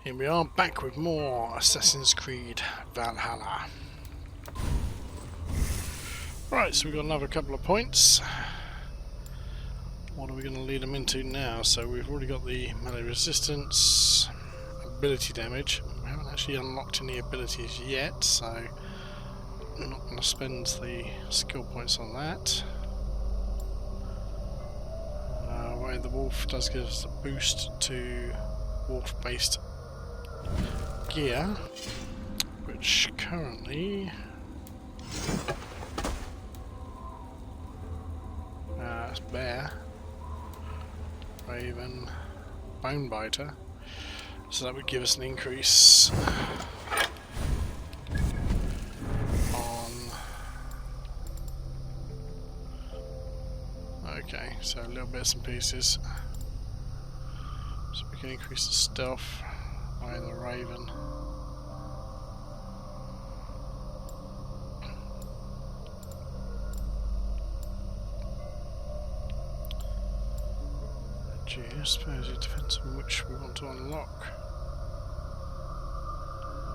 Here we are, back with more Assassin's Creed Valhalla. Right, so we've got another couple of points. What are we going to lead them into now? So we've already got the melee resistance, ability damage. We haven't actually unlocked any abilities yet, so I'm not going to spend the skill points on that. Where the wolf does give us a boost to wolf-based gear, which currently it's bear, raven, bone biter, so that would give us an increase on. Okay, so little bits and pieces. So we can increase the stealth by the raven. Gee, I suppose it depends on which we want to unlock.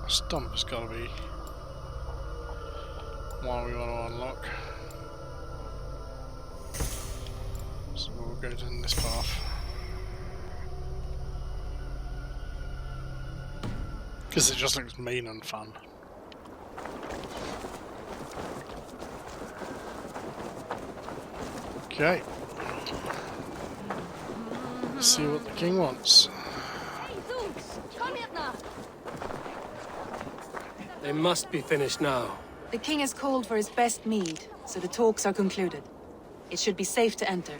A stump has got to be one we want to unlock. So we'll go down this path. Because it just looks mean and fun. Okay. Let's see what the king wants. They must be finished now. The king has called for his best mead, so the talks are concluded. It should be safe to enter.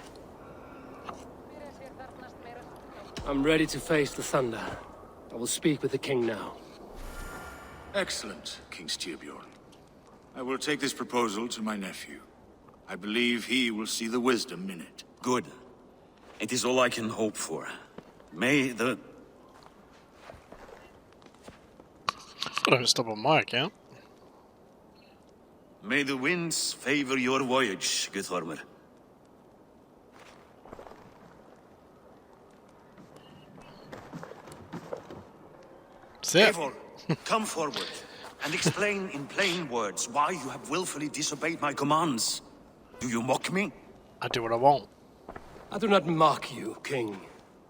I'm ready to face the thunder. I will speak with the king now. Excellent, King Styrbjorn. I will take this proposal to my nephew. I believe he will see the wisdom in it. Good. It is all I can hope for. May the... Don't stop on my account. May the winds favor your voyage, Guthormer. Eivor, come forward and explain in plain words why you have willfully disobeyed my commands. Do you mock me? I do what I want. I do not mock you, king.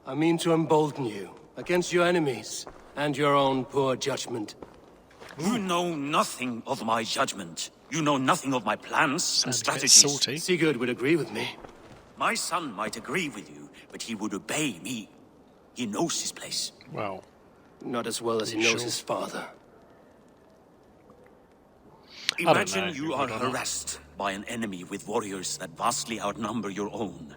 I mean to embolden you against your enemies and your own poor judgment. You know nothing of my judgment. You know nothing of my plans and strategies. Salty. Sigurd would agree with me. My son might agree with you, but he would obey me. He knows his place. Well, not as well as he knows his father. Imagine you are harassed by an enemy with warriors that vastly outnumber your own.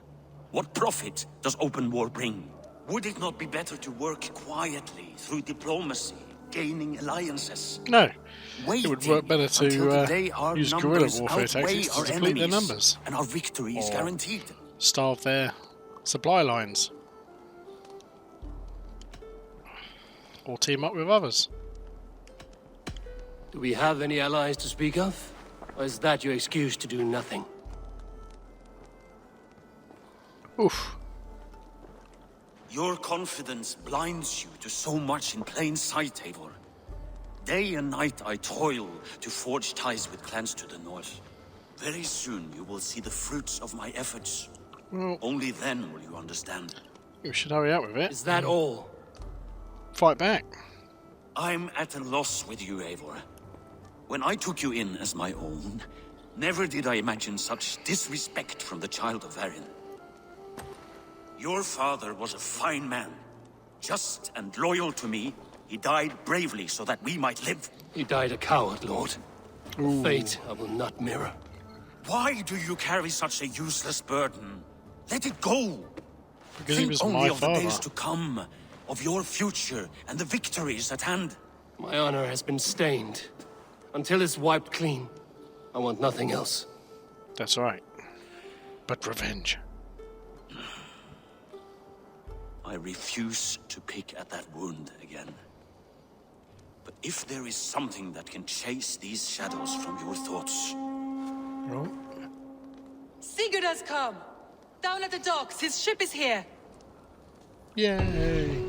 What profit does open war bring? Would it not be better to work quietly through diplomacy, gaining alliances? no. It would work better to use guerrilla warfare tactics to deplete their numbers. And our victory is guaranteed. Starve their supply lines. Or team up with others. Do we have any allies to speak of? Or is that your excuse to do nothing? Oof. Your confidence blinds you to so much in plain sight, Eivor. Day and night I toil to forge ties with clans to the north. Very soon you will see the fruits of my efforts. Well, only then will you understand. We should hurry up with it. Is that all? Fight back. I'm at a loss with you, Eivor. When I took you in as my own, never did I imagine such disrespect from the child of Varin. Your father was a fine man. Just and loyal to me, he died bravely so that we might live. He died a coward, Lord. Ooh. Fate I will not mirror. Why do you carry such a useless burden? Let it go. Because Think he was only my of the father. days to come, of your future and the victories at hand. My honor has been stained. Until it's wiped clean, I want nothing else. That's right. But revenge. I refuse to pick at that wound again. But if there is something that can chase these shadows from your thoughts... Oh. Sigurd has come! Down at the docks, his ship is here! Yay!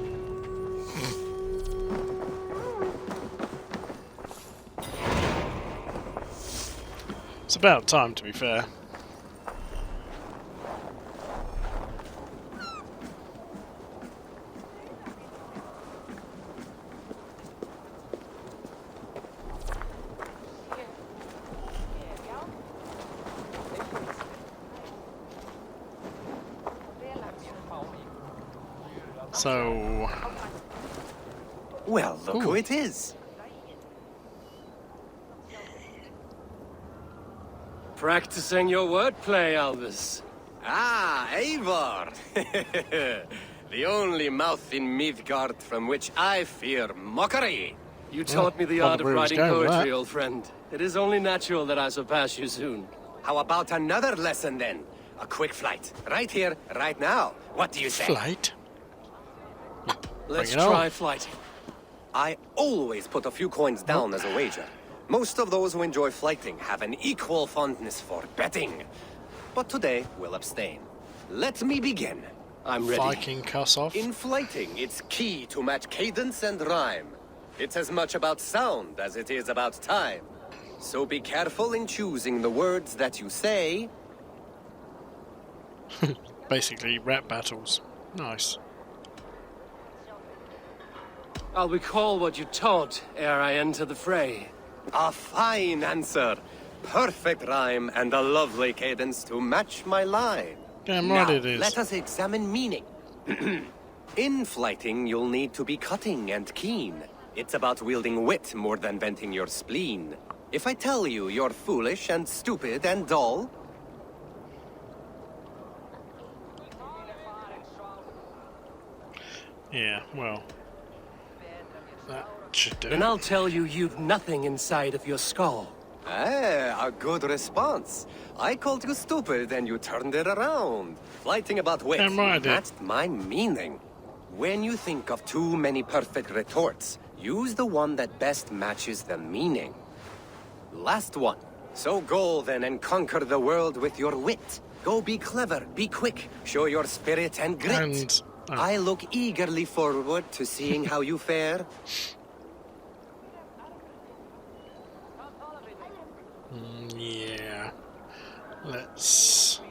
It's about time, to be fair. So... Well, look Ooh. who it is. Practicing your wordplay, Albus. Ah, Eivor! The only mouth in Midgard from which I fear mockery. You taught me the well, art of where he was writing going with poetry, that. old friend. It is only natural that I surpass you soon. How about another lesson, then? A quick flight. Right here, right now. What do you say? Flight? Let's Bring it on. try flighting. I always put a few coins down as a wager. Most of those who enjoy flighting have an equal fondness for betting. But today, we'll abstain. Let me begin. I'm ready. Viking cuss off. In flighting, it's key to match cadence and rhyme. It's as much about sound as it is about time. So be careful in choosing the words that you say. Basically, rap battles. Nice. I'll recall what you taught ere I enter the fray. A fine answer. Perfect rhyme and a lovely cadence to match my line. Damn right Now, it is. let us examine meaning. In flighting, you'll need to be cutting and keen. It's about wielding wit more than venting your spleen. If I tell you you're foolish and stupid and dull, Yeah, well... that should do then it. I'll tell you you've nothing inside of your skull. A good response. I called you stupid and you turned it around. Flighting about wit, Damn right I did. that's my meaning. When you think of too many perfect retorts, use the one that best matches the meaning. Last one. So go then and conquer the world with your wit. Go be clever, be quick, show your spirit and grit. And... oh. I look eagerly forward to seeing how you fare. Yeah. Let's...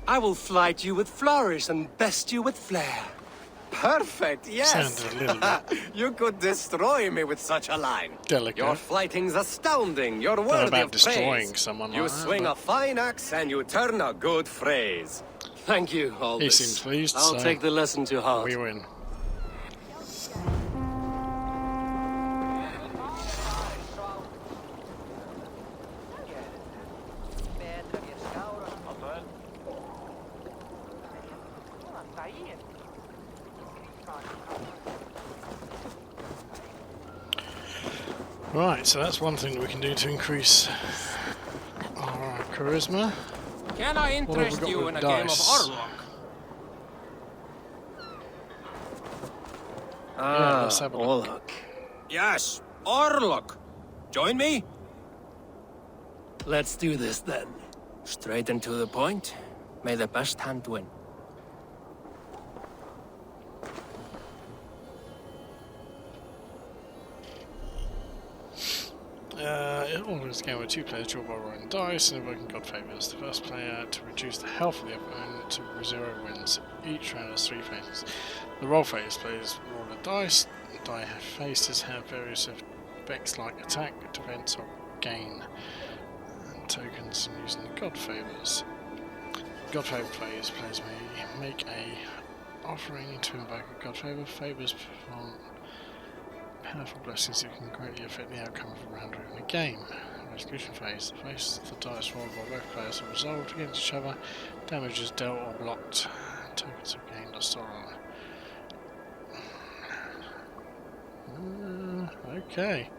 I will flight you with flourish and best you with flair. Perfect, yes. Sounded a little bit You could destroy me with such a line. delicate. Your flighting's astounding. You're Don't know worthy about of destroying praise. someone You like that, swing but- a fine axe and you turn a good phrase. Thank you, Aldous. He seems pleased, I'll so take the lesson to heart. We win. Right, so that's one thing that we can do to increase our charisma. Can I What have we interest got you with in a game of dice? Orlok? Yeah, let's have a look. Orlok. Yes, Orlok. Join me? Let's do this then. Straight and to the point. May the best hand win. All in this game with two players draw by rolling dice and invoking God favours. The first player to reduce the health of the opponent to 0 wins. Each round has 3 phases. The roll phase players roll a dice. The die faces have various effects like attack, defense, or gain. And tokens using the God favours. God favour players may make a offering to invoke a God favour. Favours perform powerful blessings that can greatly affect the outcome of a round or even a game. Resolution phase. The face of the dice rolled by both players are resolved against each other. Damage is dealt or blocked. Tokens are gained or stolen. Okay.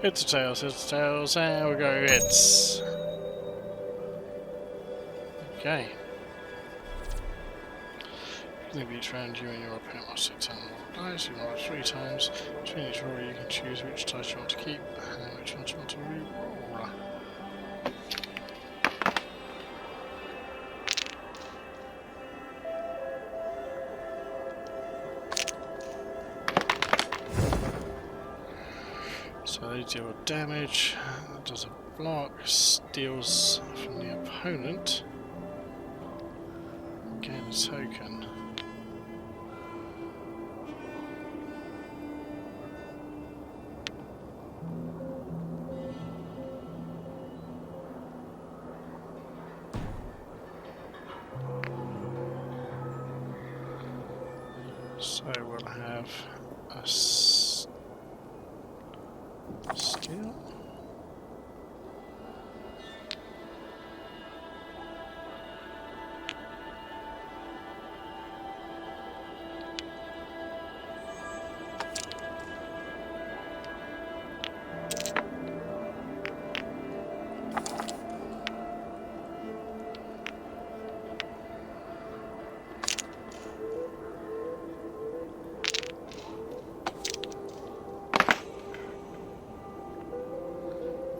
Heads to tails, and we go heads. Okay. At each round, you and your opponent must hit 10 roll dice. You roll 3 times. Between each roll, you can choose which dice you want to keep and which ones you want to re-roll. So they deal damage. That does a block. Steals from the opponent. Gain a token. So we'll have a steal.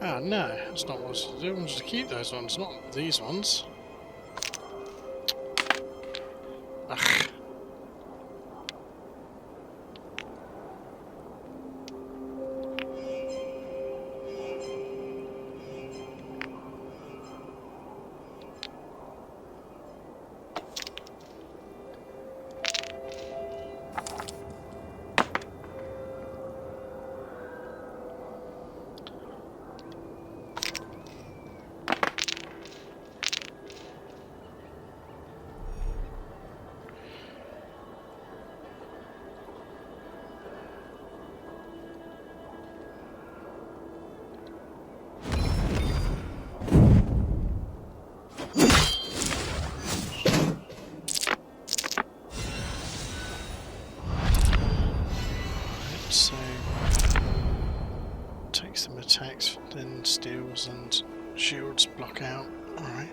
Ah, no, that's not what I was to do. I wanted to keep those ones, not these ones. Ugh. So takes some attacks, then steals and shields block out. Alright.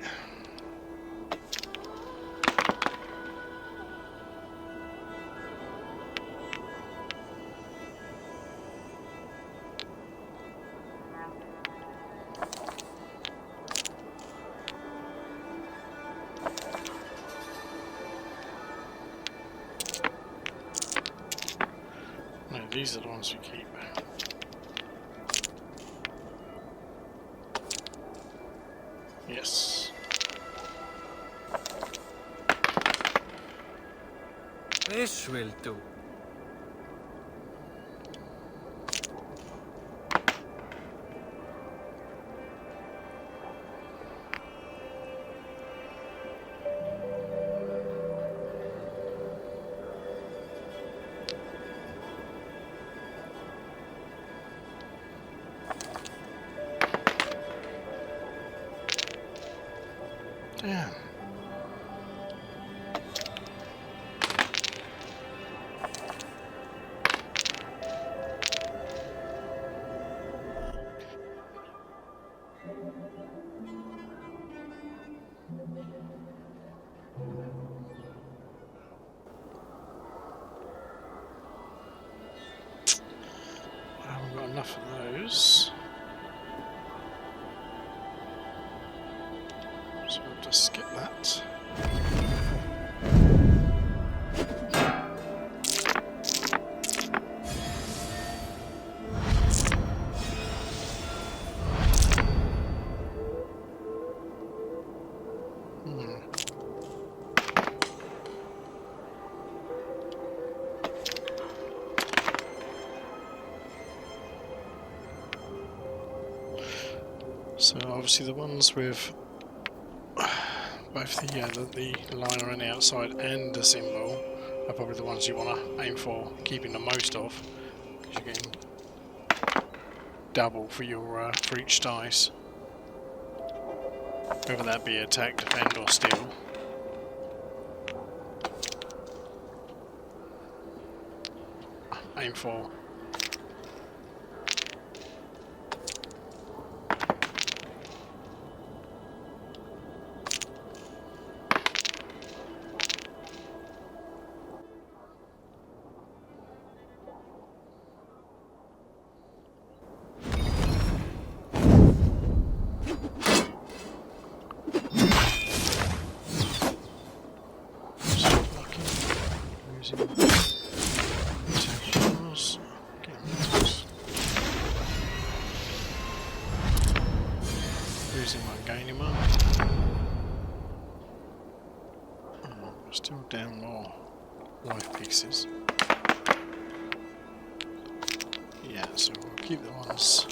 No, these are the ones we keep. Yes. This will do. Damn. I haven't got enough of those. So we'll just skip that. So obviously the ones with both the liner on the outside and the symbol are probably the ones you want to aim for keeping the most of, because you're getting double for your for each dice, whether that be attack, defend or steal. Aim for. Using attack rolls. Get rid of those. Still down more life pieces. Yeah, so we'll keep the ones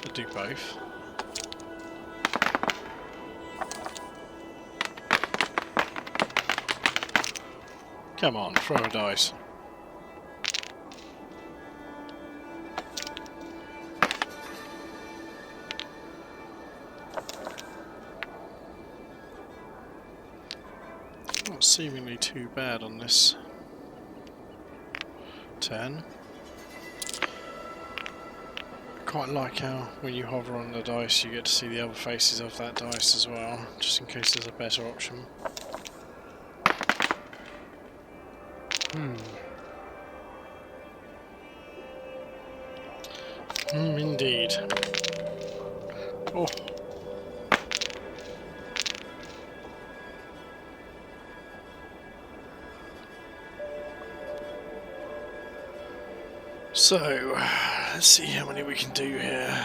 that do both. Come on, throw a dice. Not seemingly too bad on this turn. Quite like how when you hover on the dice you get to see the other faces of that dice as well, just in case there's a better option. Indeed. Oh. So, let's see how many we can do here.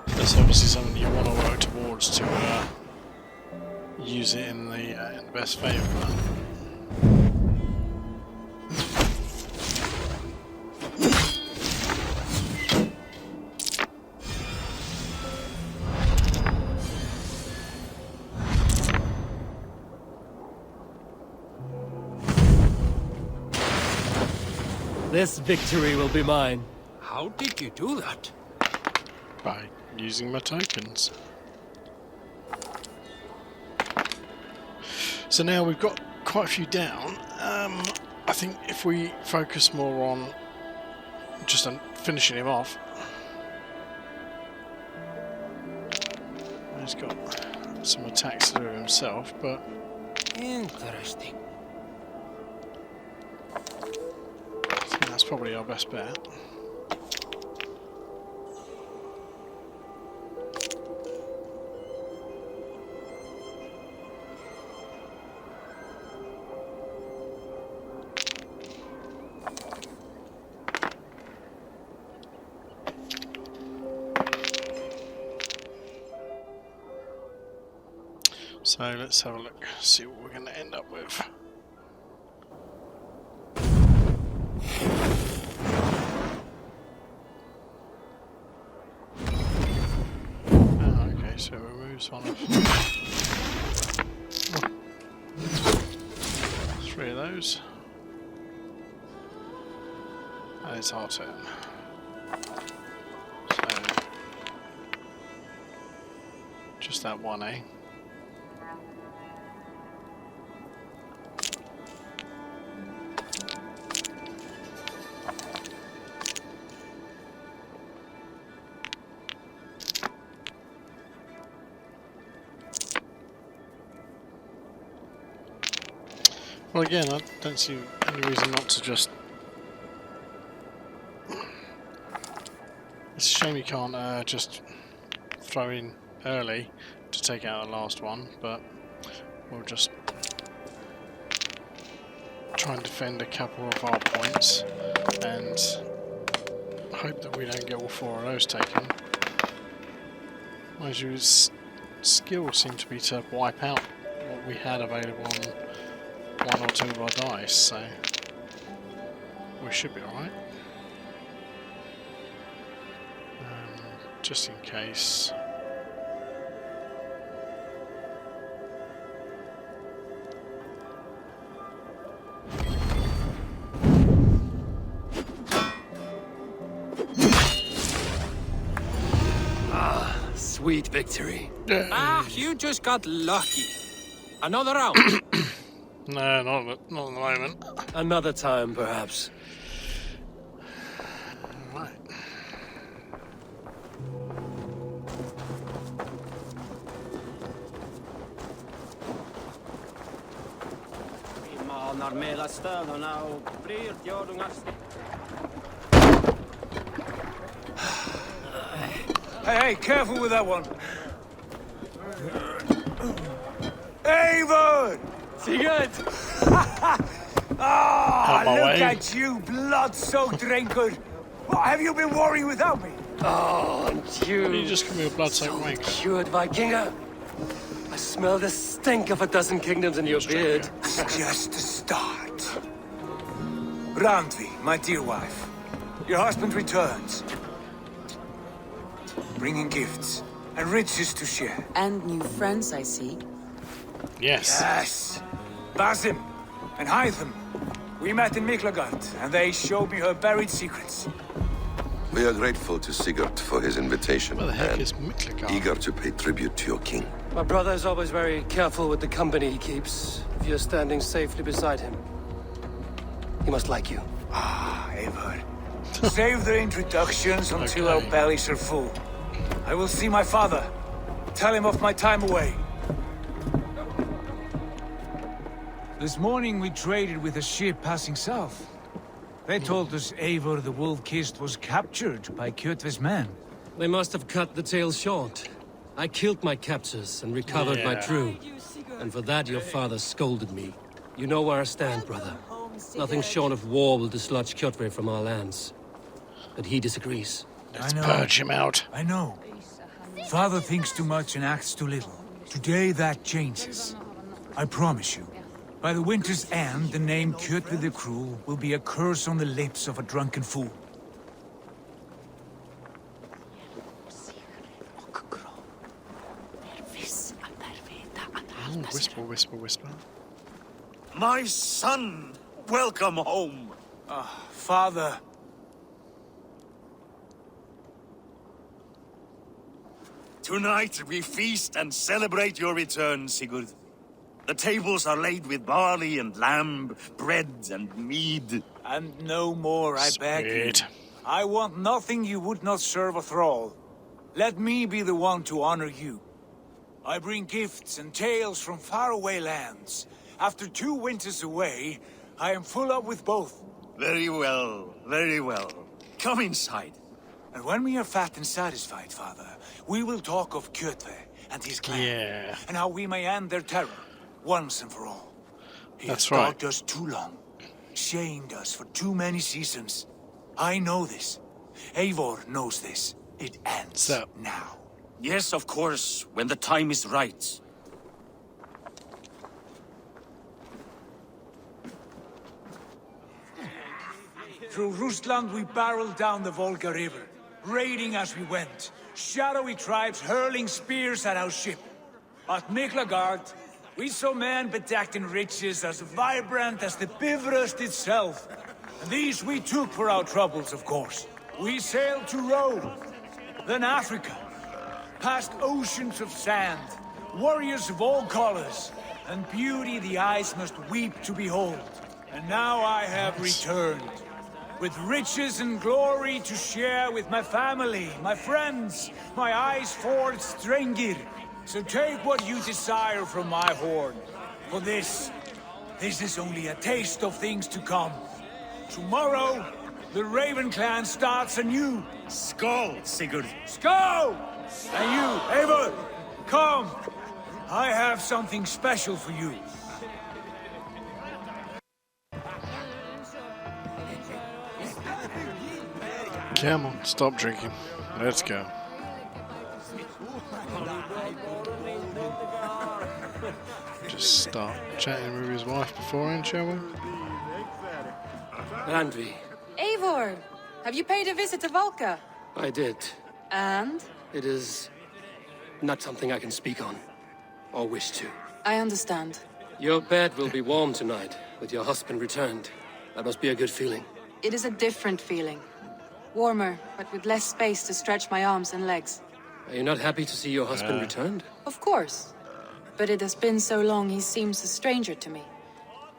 That's obviously something you want to work towards to use it in the best favour. This victory will be mine. How did you do that? By using my tokens. So now we've got quite a few down. I think if we focus more on just finishing him off. He's got some attacks to do himself, but Interesting. I think that's probably our best bet. So let's have a look, see what we're going to end up with. Oh, okay, so it removes one of... three of those. And it's our turn. So... just that one, eh? Well, again, I don't see any reason not to just... It's a shame you can't just throw in early to take out the last one, but we'll just try and defend a couple of our points and hope that we don't get all four of those taken. Mind you, his skill seemed to be to wipe out what we had available on one or two of our dice, so we should be alright. Just in case. Sweet victory. You just got lucky. Another round. No, not at the moment. Another time, perhaps. Right. Vi manar med stödarna och bryr gördungar. Hey, careful with that one. Avon! Sigurd! Out my look way. at you, blood-soaked rancor. What have you been worrying without me? Oh, and You just give me a blood-soaked so wanker. cured, Vikinger. I smell the stink of a dozen kingdoms in your beard. It's just the start. Randvi, my dear wife. Your husband returns. Bringing gifts and riches to share. And new friends, I see. Yes. Yes. Basim and Hytham. We met in Miklagard, and they showed me her buried secrets. We are grateful to Sigurd for his invitation Where the heck and is Miklagard? eager to pay tribute to your king. My brother is always very careful with the company he keeps. If you're standing safely beside him, he must like you. Ah, Eivor. Save the introductions until our Okay. bellies are full. I will see my father. Tell him of my time away. This morning we traded with a ship passing south. They told us Eivor the Wolf-Kissed was captured by Kjotve's men. They must have cut the tale short. I killed my captors and recovered my Yeah. crew. And for that your father scolded me. You know where I stand, brother. Nothing short of war will dislodge Kjotve from our lands. But he disagrees. Let's purge him out. I know. Father thinks too much and acts too little. Today that changes. I promise you. By the winter's end, the name Kjotve the Cruel will be a curse on the lips of a drunken fool. Ooh, whisper, whisper, whisper. My son, welcome home. Father, Tonight we feast and celebrate your return, Sigurd. The tables are laid with barley and lamb, bread and mead. and no more, I beg you. Sweet. I want nothing you would not serve a thrall. Let me be the one to honor you. I bring gifts and tales from faraway lands. After 2 winters away, I am full up with both. Very well, very well. Come inside. And when we are fat and satisfied, Father, we will talk of Kjotve and his clan. Yeah. And how we may end their terror, once and for all. He That's has right. dogged us too long, shamed us for too many seasons. I know this. Eivor knows this. It ends So- now. Yes, of course, when the time is right. Through Rusland we barreled down the Volga River, raiding as we went. Shadowy tribes hurling spears at our ship. At Miklagard, we saw men bedecked in riches as vibrant as the Bifrost itself. And these we took for our troubles, of course. We sailed to Rome, then Africa, past oceans of sand, warriors of all colors, and beauty the eyes must weep to behold. And now I have returned, with riches and glory to share with my family, my friends, my eyes-forged Strengir. So take what you desire from my horn. For this is only a taste of things to come. Tomorrow, the Raven clan starts anew. Skål, Sigurd. Go! And you, Eivor, come. I have something special for you. Come on, stop drinking. Let's go. Just start chatting with his wife beforehand, shall we? Randvi, Eivor! Have you paid a visit to Valka? I did. And? It is not something I can speak on, or wish to. I understand. Your bed will be warm tonight, with your husband returned. That must be a good feeling. It is a different feeling. Warmer, but with less space to stretch my arms and legs. Are you not happy to see your husband returned? Of course. But it has been so long he seems a stranger to me.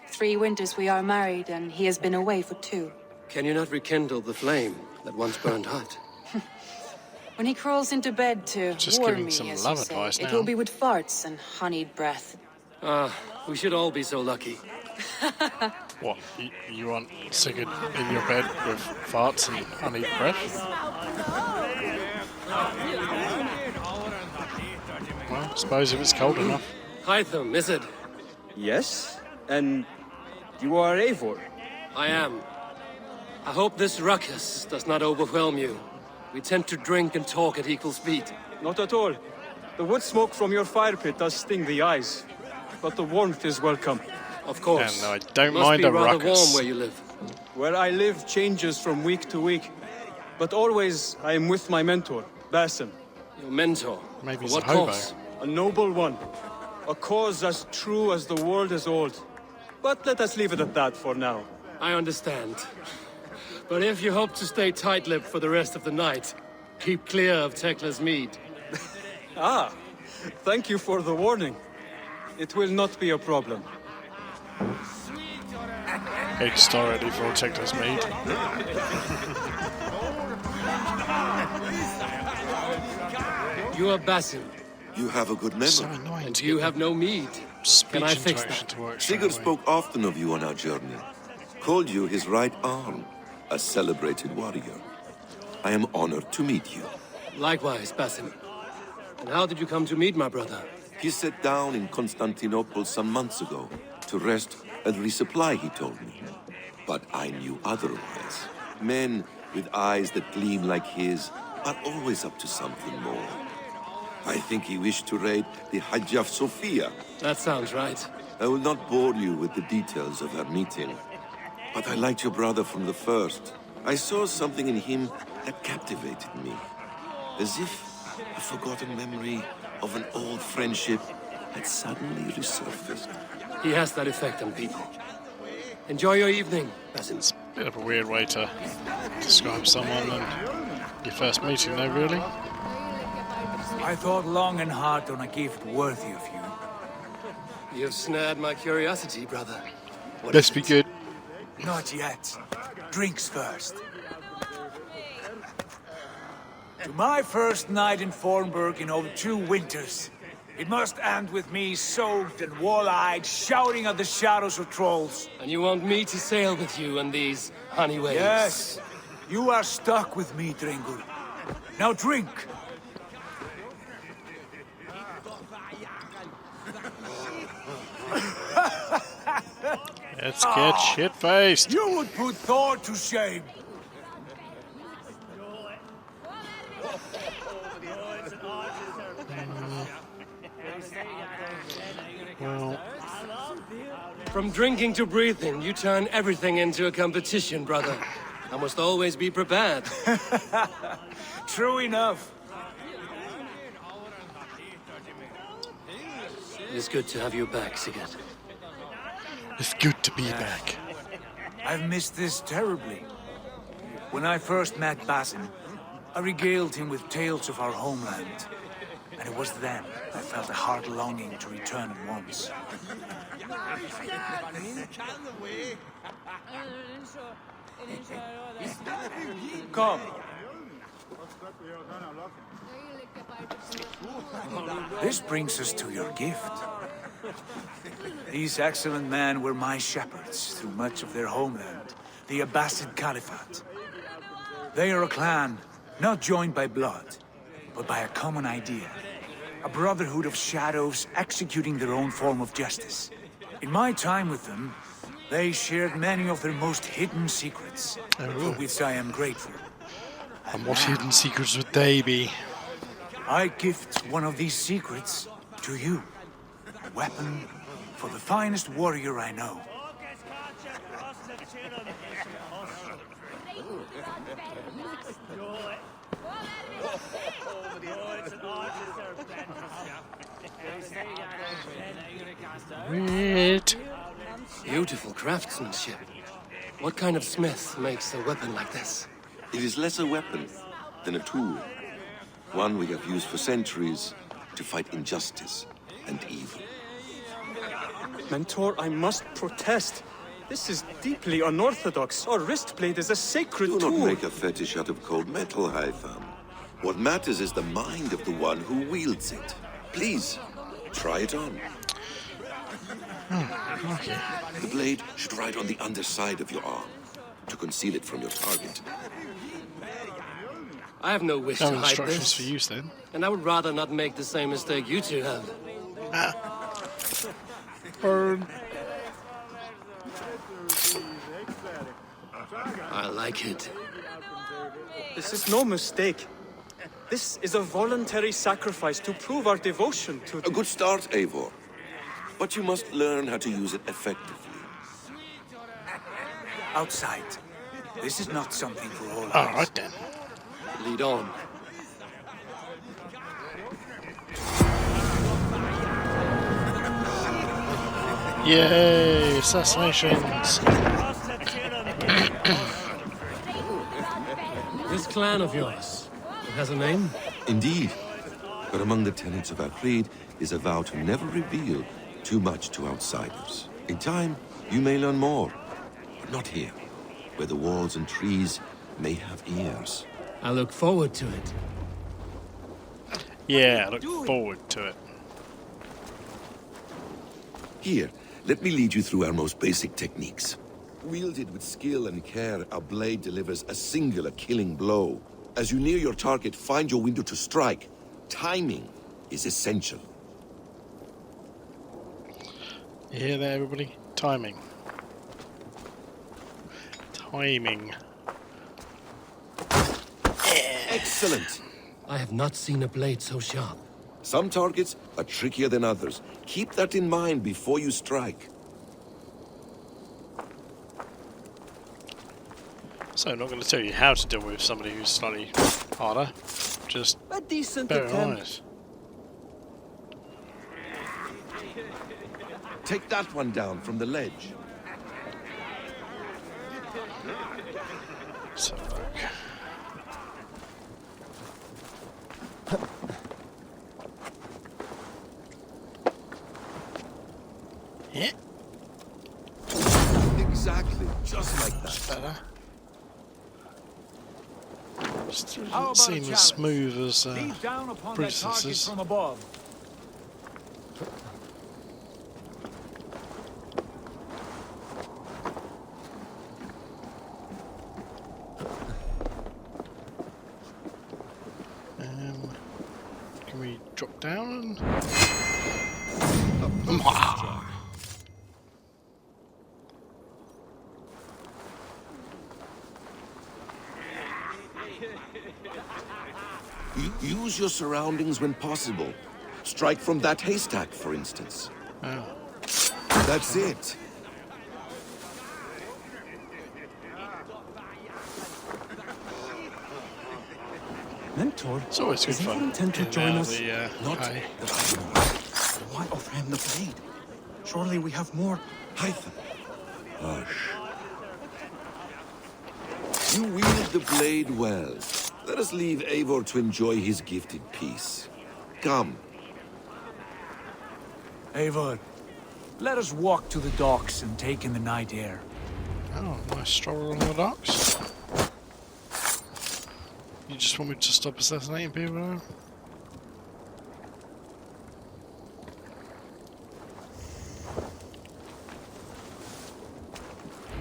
3 winters we are married, and he has been away for 2. Can you not rekindle the flame that once burned hot? When he crawls into bed to Just warm giving me, some as love you say, advice it now. will be with farts and honeyed breath. We should all be so lucky. What, you want Sigurd in your bed with farts and honey breath? Well, I suppose if it's cold enough. Hytham, is it? Yes, and You are Eivor. I am. I hope this ruckus does not overwhelm you. We tend to drink and talk at equal speed. Not at all. The wood smoke from your fire pit does sting the eyes, but the warmth is welcome. Of course. And I don't Must mind be a rather ruckus. warm where you live. Where I live changes from week to week, but always I am with my mentor, Basim. Your mentor. Maybe For he's what a hobo. cause? A noble one. A cause as true as the world is old. But let us leave it at that for now. I understand. But if you hope to stay tight-lipped for the rest of the night, keep clear of Tekla's mead. Ah, thank you for the warning. It will not be a problem. It's already for Tekla's mead. You are Basim, You have a good So memory. annoying and to you get have no mead. speech Can I into fix action that? to work straight Sigurd away. spoke often of you on our journey. Called you his right arm, a celebrated warrior. I am honored to meet you. Likewise, Basim. And how did you come to meet my brother? He sat down in Constantinople some months ago to rest and resupply, he told me. But I knew otherwise. Men with eyes that gleam like his are always up to something more. I think he wished to raid the Hagia Sophia. That sounds right. I will not bore you with the details of our meeting. But I liked your brother from the first. I saw something in him that captivated me. As if a forgotten memory of an old friendship had suddenly resurfaced. He has that effect on people. Enjoy your evening, Basim. It's a bit of a weird way to describe someone and your first meeting, though, really. I thought long and hard on a gift worthy of you. You've snared my curiosity, brother. What Let's is be it? good. Not yet. Drinks first. To my first night in Fornburg in over 2 winters. It must end with me soaked and wall-eyed, shouting at the shadows of trolls. And you want me to sail with you on these honey waves? Yes, you are stuck with me, Dringur. Now drink. Let's get shit-faced. You would put Thor to shame. Well, From drinking to breathing, you turn everything into a competition, brother. I must always be prepared. True enough. It's good to have you back, Sigurd. it's good to be back. I've missed this terribly. When I first met Basim, I regaled him with tales of our homeland. And it was then I felt a heart longing to return at once. Come. This brings us to your gift. These excellent men were my shepherds through much of their homeland, the Abbasid Caliphate. They are a clan, not joined by blood, but by a common idea. A brotherhood of shadows executing their own form of justice. In my time with them, they shared many of their most hidden secrets, for which I am grateful. And what hidden secrets would they be? I gift one of these secrets to you. A weapon for the finest warrior I know. Wait. Beautiful craftsmanship. What kind of smith makes a weapon like this? It is less a weapon than a tool. One we have used for centuries to fight injustice and evil. Mentor, I must protest. This is deeply unorthodox. Our wristblade is a sacred Do tool. not make a fetish out of cold metal, Haitham. What matters is the mind of the one who wields it. Please, try it on. Okay. The blade should ride on the underside of your arm to conceal it from your target. I have no wish No to hide instructions this. for use then. And I would rather not make the same mistake you two have. Burn. I like it. This is no mistake. This is a voluntary sacrifice to prove our devotion to... A good start, Eivor. But you must learn how to use it effectively. Outside. This is not something for all eyes. Alright then. Lead on. Yay! Assassinations! This clan of yours, it has a name? Indeed. But among the tenets of our creed is a vow to never reveal too much to outsiders. In time, you may learn more. But not here, where the walls and trees may have ears. I look forward to it. Yeah, I look forward to it. Here, let me lead you through our most basic techniques. Wielded with skill and care, our blade delivers a singular killing blow. As you near your target, find your window to strike. Timing is essential. You hear that, everybody? Timing. Timing. Excellent! I have not seen a blade so sharp. Some targets are trickier than others. Keep that in mind before you strike. So I'm not going to tell you how to deal with somebody who's slightly harder. Just A decent bear in attempt. mind. Take that one down from the ledge. So look. Yeah, Exactly, just like that. better. Still How doesn't about seem a as challenge? smooth as Lead down upon that target princesses. from above. Can we drop down? Use your surroundings when possible. Strike from that haystack, for instance. Oh. That's it. Mentor, It's always good does fun. Eivor intend to getting join out of us? the, Not hay. that I know. Why offer him the blade? Surely we have more. Hythe. Hush. You wield the blade well. Let us leave Eivor to enjoy his gifted peace. Come. Eivor, let us walk to the docks and take in the night air. Oh, nice stroll along the docks. You just want me to stop assassinating people now?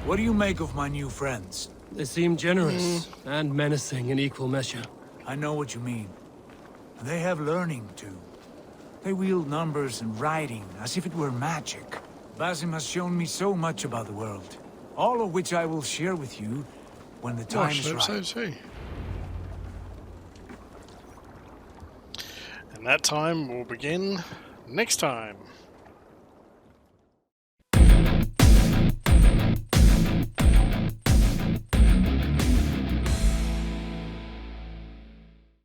What do you make of my new friends? They seem generous and menacing in equal measure. I know what you mean. They have learning, too. They wield numbers and writing as if it were magic. Basim has shown me so much about the world, all of which I will share with you when the time Gosh, is I hope right. so too. And that time will begin next time.